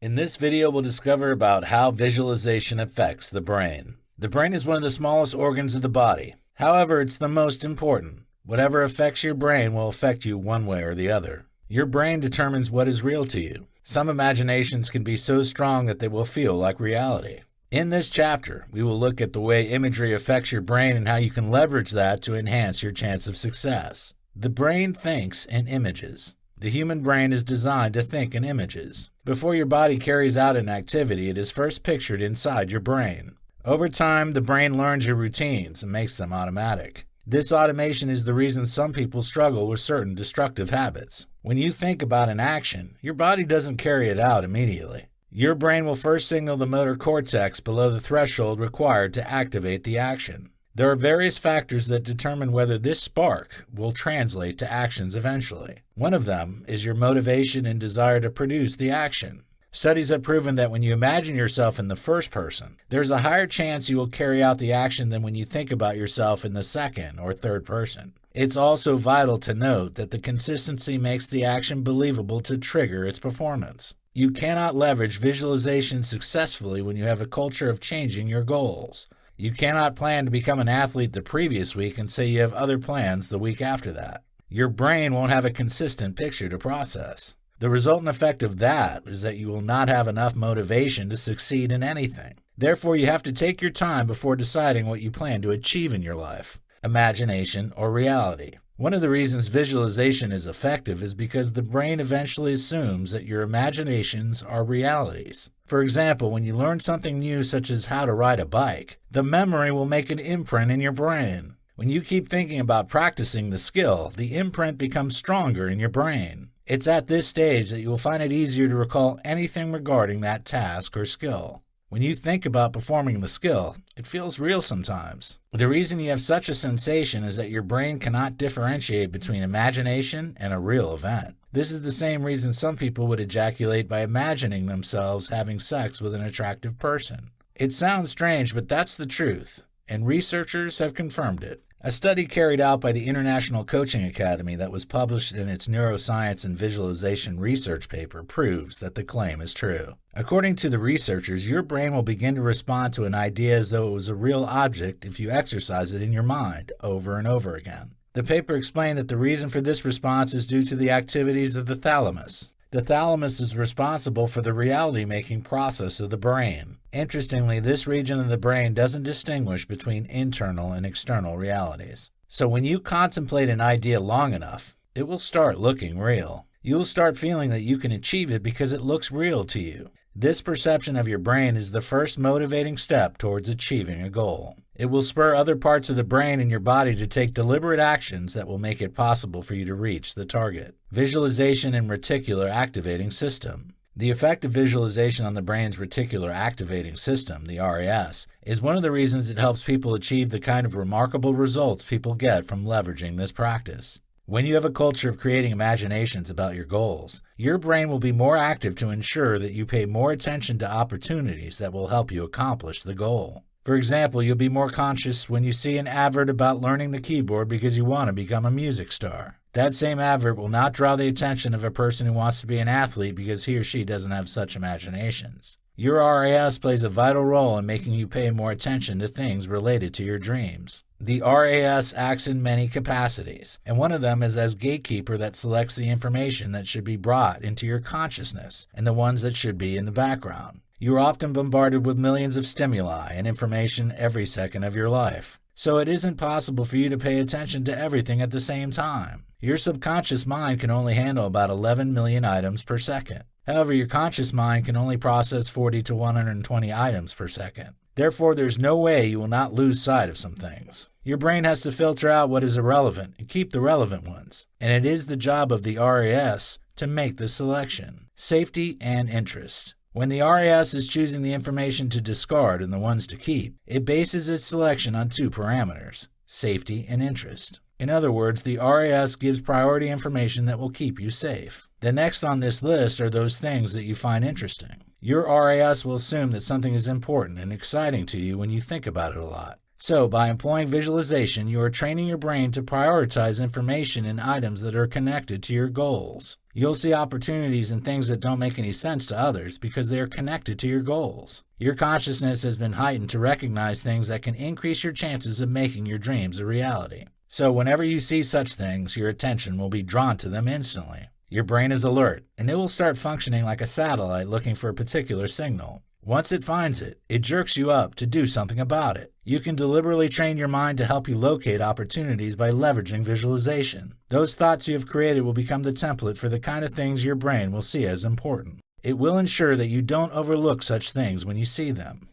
In this video, we'll discover about how visualization affects the brain. The brain is one of the smallest organs of the body. However, it's the most important. Whatever affects your brain will affect you one way or the other. Your brain determines what is real to you. Some imaginations can be so strong that they will feel like reality. In this chapter, we will look at the way imagery affects your brain and how you can leverage that to enhance your chance of success. The brain thinks in images. The human brain is designed to think in images. Before your body carries out an activity, it is first pictured inside your brain. Over time, the brain learns your routines and makes them automatic. This automation is the reason some people struggle with certain destructive habits. When you think about an action, your body doesn't carry it out immediately. Your brain will first signal the motor cortex below the threshold required to activate the action. There are various factors that determine whether this spark will translate to actions eventually. One of them is your motivation and desire to produce the action. Studies have proven that when you imagine yourself in the first person, there's a higher chance you will carry out the action than when you think about yourself in the second or third person. It's also vital to note that the consistency makes the action believable to trigger its performance. You cannot leverage visualization successfully when you have a culture of changing your goals. You cannot plan to become an athlete the previous week and say you have other plans the week after that. Your brain won't have a consistent picture to process. The resultant effect of that is that you will not have enough motivation to succeed in anything. Therefore, you have to take your time before deciding what you plan to achieve in your life, imagination or reality. One of the reasons visualization is effective is because the brain eventually assumes that your imaginations are realities. For example, when you learn something new such as how to ride a bike, the memory will make an imprint in your brain. When you keep thinking about practicing the skill, the imprint becomes stronger in your brain. It's at this stage that you will find it easier to recall anything regarding that task or skill. When you think about performing the skill, it feels real sometimes. The reason you have such a sensation is that your brain cannot differentiate between imagination and a real event. This is the same reason some people would ejaculate by imagining themselves having sex with an attractive person. It sounds strange, but that's the truth, and researchers have confirmed it. A study carried out by the International Coaching Academy that was published in its Neuroscience and Visualization research paper proves that the claim is true. According to the researchers, your brain will begin to respond to an idea as though it was a real object if you exercise it in your mind over and over again. The paper explained that the reason for this response is due to the activities of the thalamus. The thalamus is responsible for the reality-making process of the brain. Interestingly, this region of the brain doesn't distinguish between internal and external realities. So when you contemplate an idea long enough, it will start looking real. You will start feeling that you can achieve it because it looks real to you. This perception of your brain is the first motivating step towards achieving a goal. It will spur other parts of the brain and your body to take deliberate actions that will make it possible for you to reach the target. Visualization and reticular activating system. The effect of visualization on the brain's reticular activating system, the RAS, is one of the reasons it helps people achieve the kind of remarkable results people get from leveraging this practice. When you have a culture of creating imaginations about your goals, your brain will be more active to ensure that you pay more attention to opportunities that will help you accomplish the goal. For example, you'll be more conscious when you see an advert about learning the keyboard because you want to become a music star. That same advert will not draw the attention of a person who wants to be an athlete because he or she doesn't have such imaginations. Your RAS plays a vital role in making you pay more attention to things related to your dreams. The RAS acts in many capacities, and one of them is as gatekeeper that selects the information that should be brought into your consciousness and the ones that should be in the background. You are often bombarded with millions of stimuli and information every second of your life, so it isn't possible for you to pay attention to everything at the same time. Your subconscious mind can only handle about 11 million items per second. However, your conscious mind can only process 40 to 120 items per second. Therefore, there's no way you will not lose sight of some things. Your brain has to filter out what is irrelevant and keep the relevant ones, and it is the job of the RAS to make the selection. Safety and interest. When the RAS is choosing the information to discard and the ones to keep, it bases its selection on two parameters, safety and interest. In other words, the RAS gives priority information that will keep you safe. The next on this list are those things that you find interesting. Your RAS will assume that something is important and exciting to you when you think about it a lot. So, by employing visualization, you are training your brain to prioritize information and items that are connected to your goals. You'll see opportunities in things that don't make any sense to others because they are connected to your goals. Your consciousness has been heightened to recognize things that can increase your chances of making your dreams a reality. So, whenever you see such things, your attention will be drawn to them instantly. Your brain is alert, and it will start functioning like a satellite looking for a particular signal. Once it finds it, it jerks you up to do something about it. You can deliberately train your mind to help you locate opportunities by leveraging visualization. Those thoughts you have created will become the template for the kind of things your brain will see as important. It will ensure that you don't overlook such things when you see them.